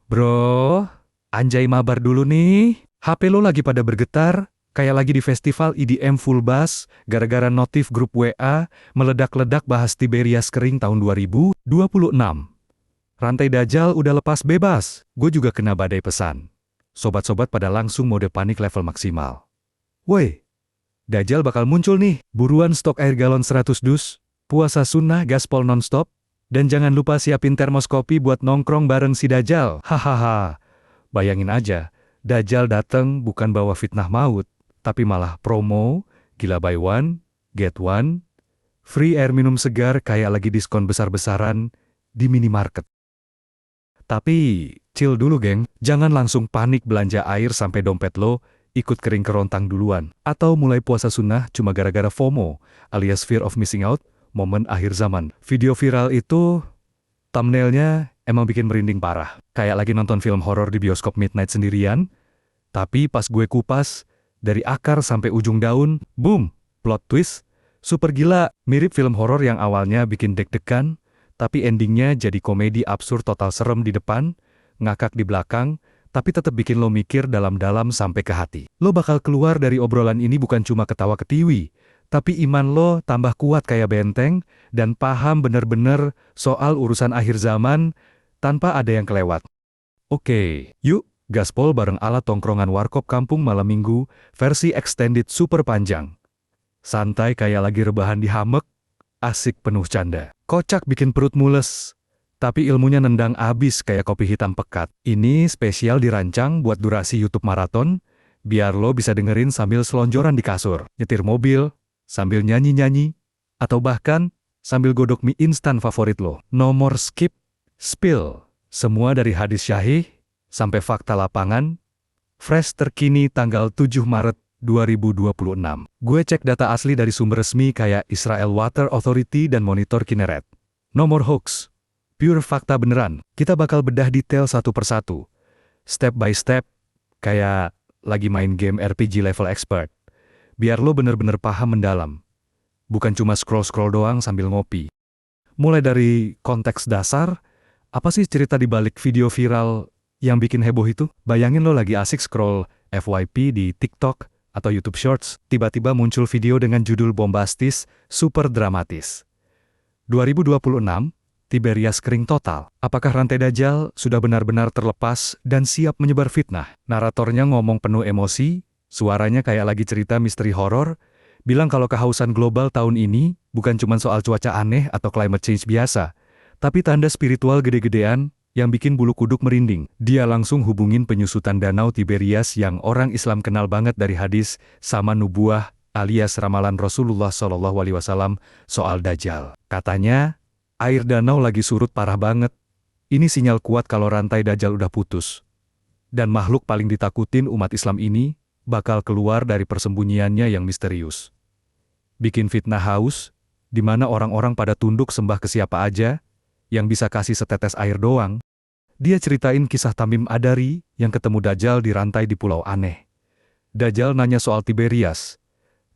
Bro, anjay mabar dulu nih. HP lo lagi pada bergetar, kayak lagi di festival EDM full bass, gara-gara notif grup WA, meledak-ledak bahas Tiberias kering tahun 2026. Rantai Dajjal udah lepas bebas, gue juga kena badai pesan. Sobat-sobat pada langsung mode panik level maksimal. Woi, Dajjal bakal muncul nih, buruan stok air galon 100 dus, puasa sunnah gaspol nonstop, dan jangan lupa siapin termos kopi buat nongkrong bareng si Dajjal. Hahaha. Bayangin aja, Dajjal dateng bukan bawa fitnah maut, tapi malah promo, gila buy one, get one, free air minum segar kayak lagi diskon besar-besaran di minimarket. Tapi, chill dulu geng, jangan langsung panik belanja air sampai dompet lo ikut kering kerontang duluan. Atau mulai puasa sunnah cuma gara-gara FOMO, alias fear of missing out, momen akhir zaman. Video viral itu, thumbnailnya emang bikin merinding parah. Kayak lagi nonton film horor di bioskop midnight sendirian. Tapi pas gue kupas, dari akar sampai ujung daun, boom, plot twist, super gila, mirip film horor yang awalnya bikin deg-degan, tapi endingnya jadi komedi absurd total serem di depan, ngakak di belakang, tapi tetap bikin lo mikir dalam-dalam sampai ke hati. Lo bakal keluar dari obrolan ini bukan cuma ketawa ketiwi, tapi iman lo tambah kuat kayak benteng, dan paham bener-bener soal urusan akhir zaman, tanpa ada yang kelewat. Oke, yuk, gaspol bareng ala tongkrongan warkop kampung malam minggu, versi extended super panjang. Santai kayak lagi rebahan di hamek, asik penuh canda. Kocak bikin perut mules, tapi ilmunya nendang abis kayak kopi hitam pekat. Ini spesial dirancang buat durasi YouTube maraton, biar lo bisa dengerin sambil selonjoran di kasur, nyetir mobil, sambil nyanyi-nyanyi, atau bahkan sambil godok mie instan favorit lo. No more skip, spill. Semua dari hadis syahih sampai fakta lapangan, fresh terkini tanggal 7 Maret 2026. Gue cek data asli dari sumber resmi kayak Israel Water Authority dan Monitor Kinneret. No more hoax. Pure fakta beneran. Kita bakal bedah detail satu persatu. Step by step, kayak lagi main game RPG level expert. Biar lo bener-bener paham mendalam. Bukan cuma scroll-scroll doang sambil ngopi. Mulai dari konteks dasar, apa sih cerita di balik video viral yang bikin heboh itu? Bayangin lo lagi asik scroll FYP di TikTok atau YouTube Shorts, tiba-tiba muncul video dengan judul bombastis, super dramatis. 2026, Tiberias kering total. Apakah rantai Dajjal sudah benar-benar terlepas dan siap menyebar fitnah? Naratornya ngomong penuh emosi, suaranya kayak lagi cerita misteri horor, bilang kalau kehausan global tahun ini bukan cuma soal cuaca aneh atau climate change biasa, tapi tanda spiritual gede-gedean yang bikin bulu kuduk merinding. Dia langsung hubungin penyusutan danau Tiberias yang orang Islam kenal banget dari hadis sama nubuah alias ramalan Rasulullah SAW soal Dajjal. Katanya, air danau lagi surut parah banget. Ini sinyal kuat kalau rantai Dajjal udah putus. Dan makhluk paling ditakutin umat Islam ini bakal keluar dari persembunyiannya yang misterius. Bikin fitnah haus, di mana orang-orang pada tunduk sembah ke siapa aja, yang bisa kasih setetes air doang. Dia ceritain kisah Tamim Adari yang ketemu Dajjal di rantai di pulau aneh. Dajjal nanya soal Tiberias,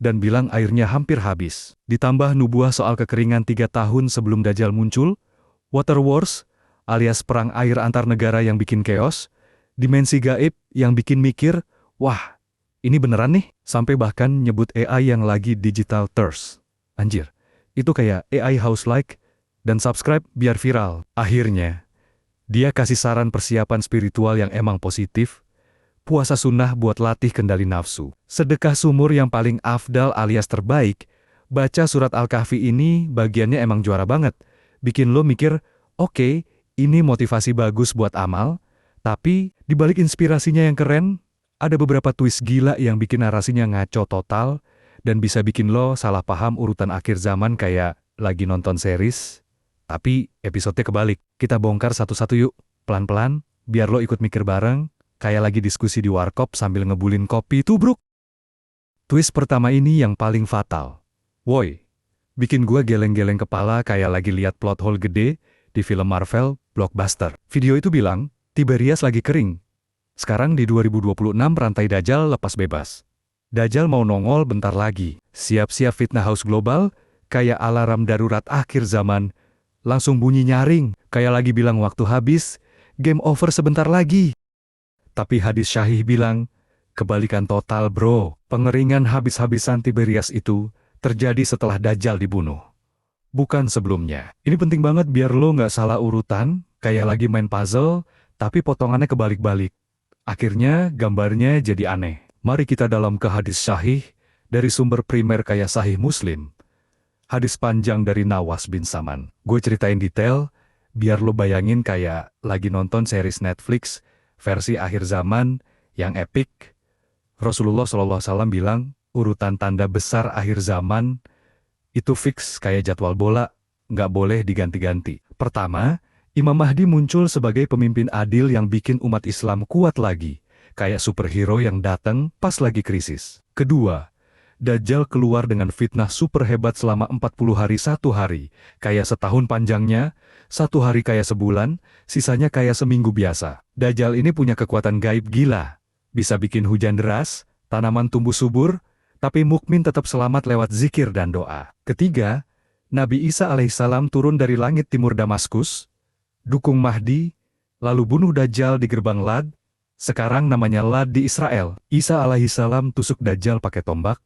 dan bilang airnya hampir habis. Ditambah nubuah soal kekeringan 3 tahun sebelum Dajjal muncul, water wars, alias perang air antar negara yang bikin chaos, dimensi gaib yang bikin mikir, wah, ini beneran nih? Sampai bahkan nyebut AI yang lagi digital thirst. Anjir, itu kayak AI house like, dan subscribe biar viral. Akhirnya, dia kasih saran persiapan spiritual yang emang positif, puasa sunnah buat latih kendali nafsu, sedekah sumur yang paling afdal alias terbaik, baca surat Al-Kahfi ini bagiannya emang juara banget, bikin lo mikir, oke, ini motivasi bagus buat amal, tapi di balik inspirasinya yang keren, ada beberapa twist gila yang bikin narasinya ngaco total, dan bisa bikin lo salah paham urutan akhir zaman kayak lagi nonton series, tapi episodenya kebalik. Kita bongkar satu-satu yuk, pelan-pelan, biar lo ikut mikir bareng, kayak lagi diskusi di warkop sambil ngebulin kopi tubruk. Twist pertama ini yang paling fatal. Woi, bikin gua geleng-geleng kepala kayak lagi lihat plot hole gede di film Marvel, blockbuster. Video itu bilang, Tiberias lagi kering. Sekarang di 2026 rantai Dajjal lepas bebas. Dajjal mau nongol bentar lagi. Siap-siap fitnah haus global, kayak alarm darurat akhir zaman. Langsung bunyi nyaring, kayak lagi bilang waktu habis, game over sebentar lagi. Tapi hadis Syahih bilang, kebalikan total bro. Pengeringan habis-habisan Tiberias itu terjadi setelah Dajjal dibunuh. Bukan sebelumnya. Ini penting banget biar lo nggak salah urutan, kayak lagi main puzzle, tapi potongannya kebalik-balik. Akhirnya gambarnya jadi aneh. Mari kita dalam ke hadis Syahih, dari sumber primer kayak Sahih Muslim. Hadis panjang dari Nawas bin Saman. Gue ceritain detail, biar lo bayangin kayak lagi nonton series Netflix, versi akhir zaman, yang epic. Rasulullah SAW bilang, urutan tanda besar akhir zaman, itu fix kayak jadwal bola, nggak boleh diganti-ganti. Pertama, Imam Mahdi muncul sebagai pemimpin adil yang bikin umat Islam kuat lagi, kayak superhero yang datang pas lagi krisis. Kedua, Dajjal keluar dengan fitnah super hebat selama 40 hari 1 hari, kayak setahun panjangnya, 1 hari kayak sebulan, sisanya kayak seminggu biasa. Dajjal ini punya kekuatan gaib gila, bisa bikin hujan deras, tanaman tumbuh subur, tapi mukmin tetap selamat lewat zikir dan doa. Ketiga, Nabi Isa alaihissalam turun dari langit timur Damaskus, dukung Mahdi, lalu bunuh Dajjal di gerbang Lad, sekarang namanya Lad di Israel. Isa alaihissalam tusuk Dajjal pakai tombak,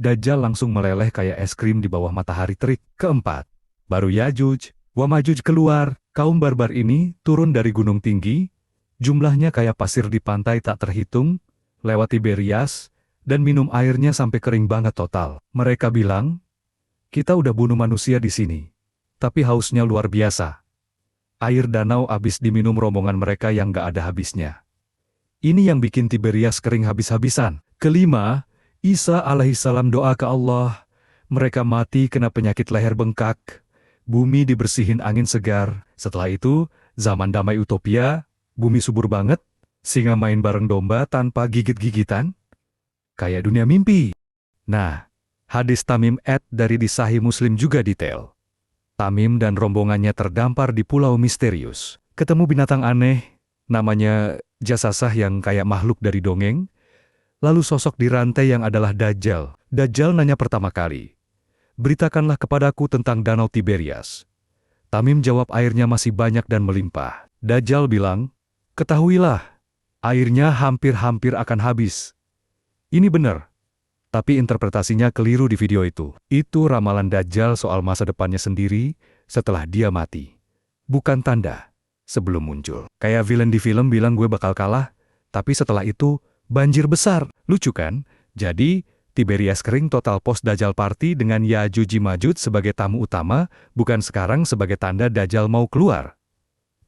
Dajjal langsung meleleh kayak es krim di bawah matahari terik. Keempat, baru Yajuj wa Majuj keluar. Kaum barbar ini turun dari gunung tinggi, jumlahnya kayak pasir di pantai tak terhitung, lewat Tiberias, dan minum airnya sampai kering banget total. Mereka bilang, kita udah bunuh manusia di sini, tapi hausnya luar biasa. Air danau habis diminum rombongan mereka yang gak ada habisnya. Ini yang bikin Tiberias kering habis-habisan. Kelima, Isa alaihissalam doa ke Allah, mereka mati kena penyakit leher bengkak, bumi dibersihin angin segar. Setelah itu, zaman damai utopia, bumi subur banget, singa main bareng domba tanpa gigit-gigitan. Kayak dunia mimpi. Nah, hadis Tamim dari di Sahih Muslim juga detail. Tamim dan rombongannya terdampar di pulau misterius. Ketemu binatang aneh, namanya jasasah yang kayak makhluk dari dongeng. Lalu sosok di rantai yang adalah Dajjal. Dajjal nanya pertama kali, beritakanlah kepadaku tentang danau Tiberias. Tamim jawab airnya masih banyak dan melimpah. Dajjal bilang, ketahuilah, airnya hampir-hampir akan habis. Ini benar, tapi interpretasinya keliru di video itu. Itu ramalan Dajjal soal masa depannya sendiri setelah dia mati. Bukan tanda sebelum muncul. Kayak villain di film bilang gue bakal kalah, tapi setelah itu, banjir besar. Lucu kan? Jadi, Tiberias kering total post Dajjal party dengan Yajuj Majuj sebagai tamu utama, bukan sekarang sebagai tanda Dajjal mau keluar.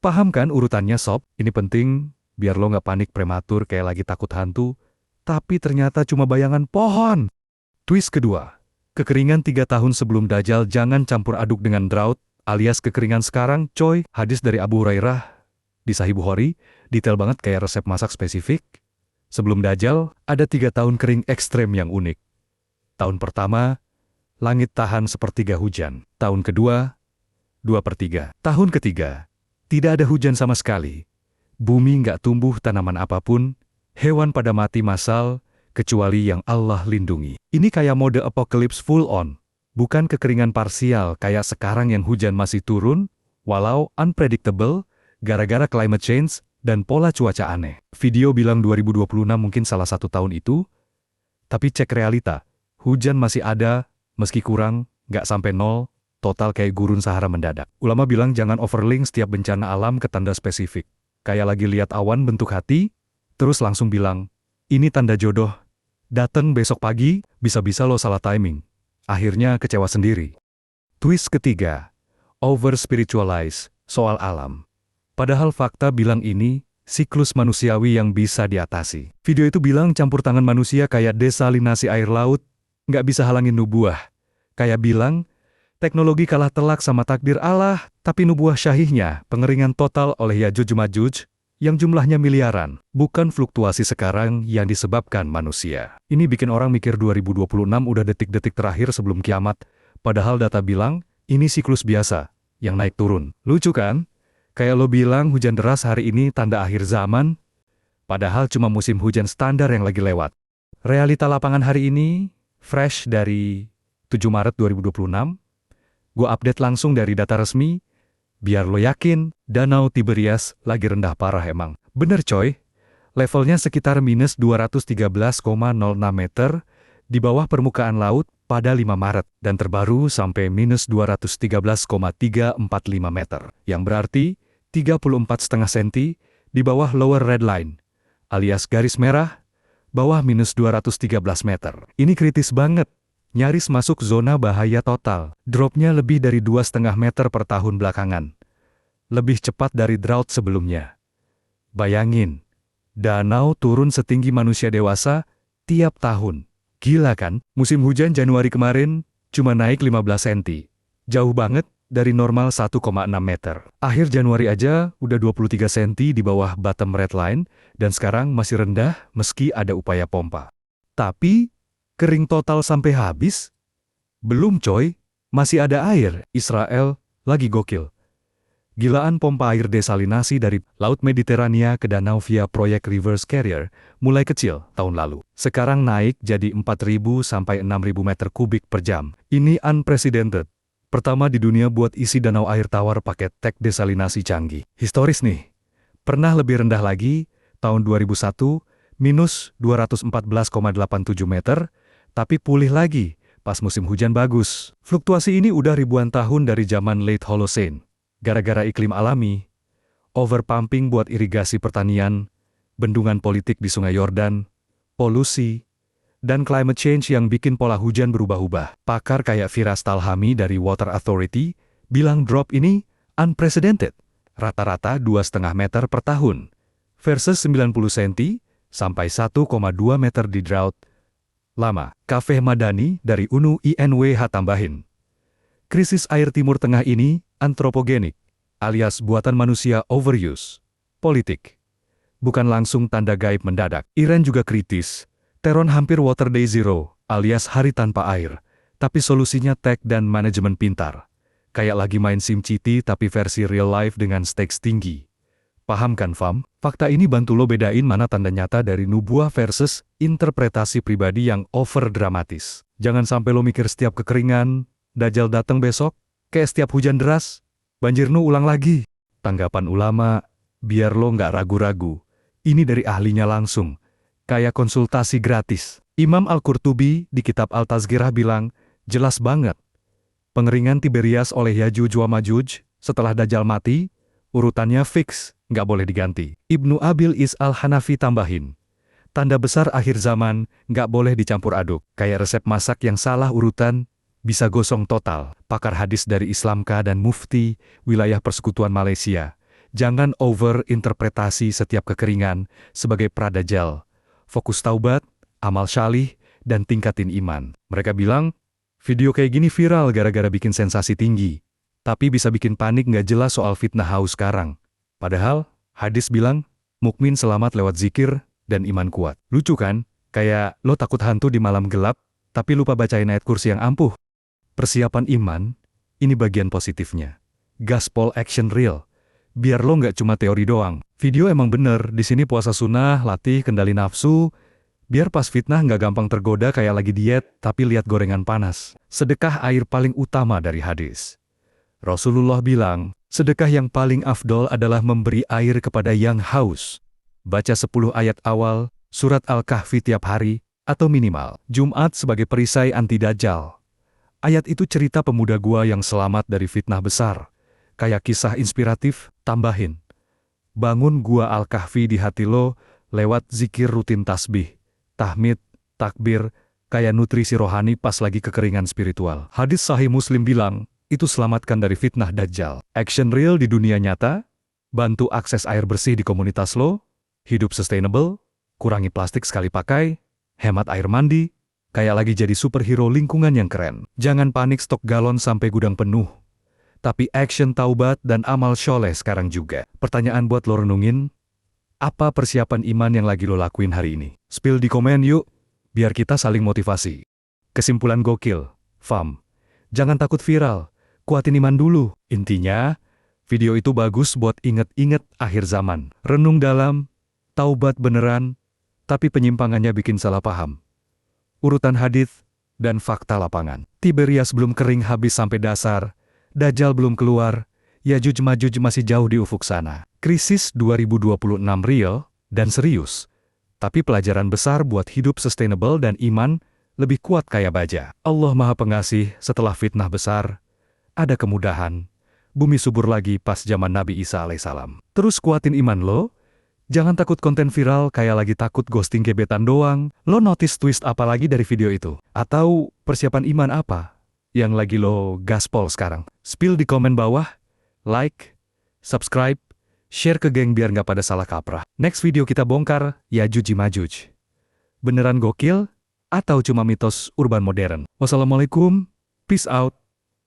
Paham kan urutannya sob? Ini penting, biar lo nggak panik prematur kayak lagi takut hantu, tapi ternyata cuma bayangan pohon. Twist kedua, kekeringan 3 tahun sebelum Dajjal jangan campur aduk dengan drought, alias kekeringan sekarang, coy. Hadis dari Abu Hurairah, di Sahih Bukhari, detail banget kayak resep masak spesifik. Sebelum Dajjal, ada 3 tahun kering ekstrem yang unik. Tahun pertama, langit tahan sepertiga hujan. Tahun kedua, 2/3. Tahun ketiga, tidak ada hujan sama sekali. Bumi nggak tumbuh tanaman apapun, hewan pada mati massal, kecuali yang Allah lindungi. Ini kayak mode apocalypse full on, bukan kekeringan parsial kayak sekarang yang hujan masih turun, walau unpredictable, gara-gara climate change, dan pola cuaca aneh. Video bilang 2026 mungkin salah satu tahun itu, tapi cek realita, hujan masih ada, meski kurang, nggak sampai 0, total kayak gurun Sahara mendadak. Ulama bilang jangan overlink setiap bencana alam ke tanda spesifik. Kayak lagi lihat awan bentuk hati, terus langsung bilang, ini tanda jodoh, dateng besok pagi, bisa-bisa lo salah timing. Akhirnya kecewa sendiri. Twist ketiga, over spiritualize, soal alam. Padahal fakta bilang ini, siklus manusiawi yang bisa diatasi. Video itu bilang campur tangan manusia kayak desalinasi air laut, nggak bisa halangin nubuah. Kayak bilang, teknologi kalah telak sama takdir Allah, tapi nubuah syahihnya, pengeringan total oleh Yajuj Majuj, yang jumlahnya miliaran, bukan fluktuasi sekarang yang disebabkan manusia. Ini bikin orang mikir 2026 udah detik-detik terakhir sebelum kiamat, padahal data bilang, ini siklus biasa, yang naik turun. Lucu kan? Kayak lo bilang hujan deras hari ini tanda akhir zaman, padahal cuma musim hujan standar yang lagi lewat. Realita lapangan hari ini, fresh dari 7 Maret 2026, gue update langsung dari data resmi, Biar lo yakin, Danau Tiberias lagi rendah parah emang. Bener coy, levelnya sekitar minus 213,06 meter di bawah permukaan laut pada 5 Maret dan terbaru sampai minus 213,345 meter, yang berarti 34,5 cm di bawah lower red line, alias garis merah, bawah minus 213 meter. Ini kritis banget, nyaris masuk zona bahaya total. Dropnya lebih dari 2,5 meter per tahun belakangan. Lebih cepat dari drought sebelumnya. Bayangin, danau turun setinggi manusia dewasa tiap tahun. Gila kan? Musim hujan Januari kemarin cuma naik 15 cm. Jauh banget dari normal 1,6 meter. Akhir Januari aja udah 23 cm di bawah bottom red line dan sekarang masih rendah meski ada upaya pompa. Tapi, kering total sampai habis? Belum coy, masih ada air. Israel lagi gokil. Gilaan pompa air desalinasi dari Laut Mediterania ke danau via proyek reverse carrier mulai kecil tahun lalu. Sekarang naik jadi 4.000 sampai 6.000 meter kubik per jam. Ini unprecedented. Pertama di dunia buat isi danau air tawar pakai tek desalinasi canggih. Historis nih. Pernah lebih rendah lagi, tahun 2001, minus 214,87 meter, tapi pulih lagi pas musim hujan bagus. Fluktuasi ini udah ribuan tahun dari zaman late Holocene. Gara-gara iklim alami, overpumping buat irigasi pertanian, bendungan politik di Sungai Yordan, polusi, dan climate change yang bikin pola hujan berubah-ubah. Pakar kayak Firas Talhami dari Water Authority bilang drop ini unprecedented, rata-rata 2,5 meter per tahun, versus 90 cm sampai 1,2 meter di drought lama. Kafeh Madani dari UNU INWH tambahin. Krisis air Timur Tengah ini antropogenik, alias buatan manusia overuse, politik. Bukan langsung tanda gaib mendadak. Iran juga kritis, Teron hampir water day zero, alias hari tanpa air, tapi solusinya tech dan manajemen pintar. Kayak lagi main SimCity tapi versi real life dengan stakes tinggi. Paham kan fam? Fakta ini bantu lo bedain mana tanda nyata dari nubuah versus interpretasi pribadi yang over dramatis. Jangan sampai lo mikir setiap kekeringan, Dajjal datang besok, kayak setiap hujan deras, banjir nu ulang lagi. Tanggapan ulama, biar lo nggak ragu-ragu. Ini dari ahlinya langsung, kayak konsultasi gratis. Imam Al-Qurtubi di kitab Al-Tazkirah bilang, jelas banget. Pengeringan Tiberias oleh Yajuj wa Majuj, setelah Dajjal mati, urutannya fix, nggak boleh diganti. Ibnu Abil Is Al-Hanafi tambahin, tanda besar akhir zaman, nggak boleh dicampur aduk. Kayak resep masak yang salah urutan, bisa gosong total. Pakar hadis dari Islamka dan Mufti, wilayah persekutuan Malaysia. Jangan over-interpretasi setiap kekeringan sebagai pradajal. Fokus taubat, amal syalih, dan tingkatin iman. Mereka bilang, video kayak gini viral gara-gara bikin sensasi tinggi. Tapi bisa bikin panik nggak jelas soal fitnah haus sekarang. Padahal, hadis bilang, mukmin selamat lewat zikir dan iman kuat. Lucu kan? Kayak lo takut hantu di malam gelap, tapi lupa bacain ayat kursi yang ampuh. Persiapan iman, ini bagian positifnya. Gaspol action real. Biar lo nggak cuma teori doang. Video emang bener, di sini puasa sunnah, latih kendali nafsu. Biar pas fitnah nggak gampang tergoda kayak lagi diet, tapi lihat gorengan panas. Sedekah air paling utama dari hadis. Rasulullah bilang, sedekah yang paling afdol adalah memberi air kepada yang haus. Baca 10 ayat awal, surat Al-Kahfi tiap hari, atau minimal Jumat sebagai perisai anti-dajjal. Ayat itu cerita pemuda gua yang selamat dari fitnah besar. Kayak kisah inspiratif, tambahin. Bangun gua Al-Kahfi di hati lo lewat zikir rutin tasbih, tahmid, takbir, kayak nutrisi rohani pas lagi kekeringan spiritual. Hadis Sahih Muslim bilang, itu selamatkan dari fitnah dajjal. Action real di dunia nyata, bantu akses air bersih di komunitas lo, hidup sustainable, kurangi plastik sekali pakai, hemat air mandi, kayak lagi jadi superhero lingkungan yang keren. Jangan panik stok galon sampai gudang penuh. Tapi action taubat dan amal syoleh sekarang juga. Pertanyaan buat lo renungin, apa persiapan iman yang lagi lo lakuin hari ini? Spill di komen yuk, biar kita saling motivasi. Kesimpulan gokil, fam. Jangan takut viral, kuatin iman dulu. Intinya, video itu bagus buat inget-inget akhir zaman. Renung dalam, taubat beneran, tapi penyimpangannya bikin salah paham. Urutan hadits dan fakta lapangan. Tiberias belum kering habis sampai dasar, Dajjal belum keluar, Yajuj Majuj masih jauh di ufuk sana. Krisis 2026 real dan serius. Tapi pelajaran besar buat hidup sustainable dan iman lebih kuat kayak baja. Allah Maha Pengasih, setelah fitnah besar, ada kemudahan. Bumi subur lagi pas zaman Nabi Isa alaihissalam. Terus kuatin iman lo. Jangan takut konten viral kayak lagi takut ghosting gebetan doang. Lo notice twist apa lagi dari video itu? Atau persiapan iman apa yang lagi lo gaspol sekarang? Spill di komen bawah, like, subscribe, share ke geng biar nggak pada salah kaprah. Next video kita bongkar Yajuj Majuj. Beneran gokil? Atau cuma mitos urban modern? Wassalamualaikum, peace out,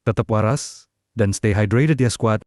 tetap waras, dan stay hydrated ya squad.